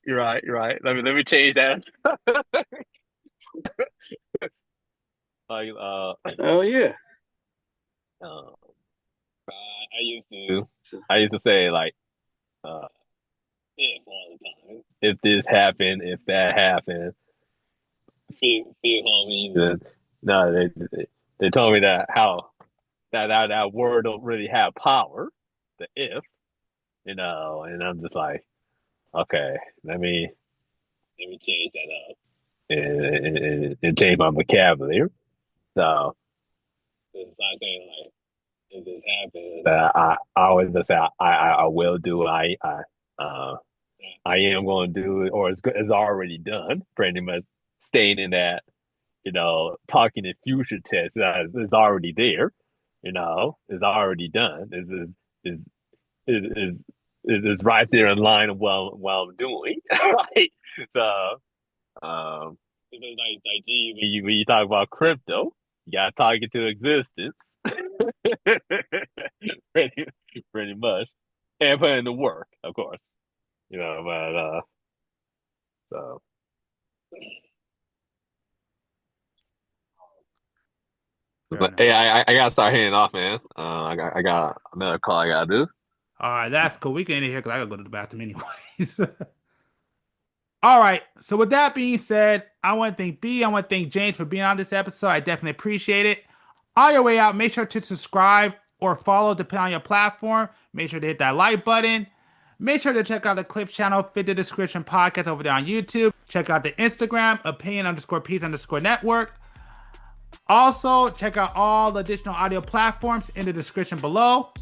you're right. Let me change that. Like Oh yeah. I used to say like if all the time. If this happened, if that happened, feel homies. And no, they told me that how that word don't really have power. The if, and I'm just like, okay, let me change that up and change my vocabulary. So it's not saying like if this happens, I always just say I will do it. I am going to do it, or it's already done. Pretty much stating that, talking in future tense is already there. Is already done. Is right there in line of while I'm doing. Right. So, it's like gee, when you talk about crypto, you gotta talk it to existence. pretty, pretty much, and put in the work, of course. But so. But hey, I gotta start heading off, man. I got another call I gotta do. All right, that's cool. We can end it here because I gotta go to the bathroom anyways. All right. So with that being said, I want to thank B. I want to thank James for being on this episode. I definitely appreciate it. On your way out, make sure to subscribe or follow depending on your platform. Make sure to hit that like button. Make sure to check out the Clips channel, Fit the Description Podcast over there on YouTube. Check out the Instagram, opinion_piece_network. Also, check out all the additional audio platforms in the description below.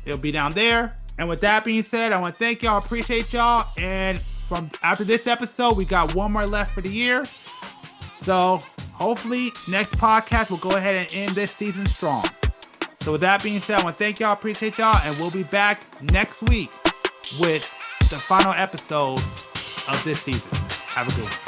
It'll be down there. And with that being said, I want to thank y'all, appreciate y'all. And from after this episode, we got one more left for the year. So hopefully next podcast, we'll go ahead and end this season strong. So with that being said, I want to thank y'all, appreciate y'all, and we'll be back next week with the final episode of this season. Have a good one.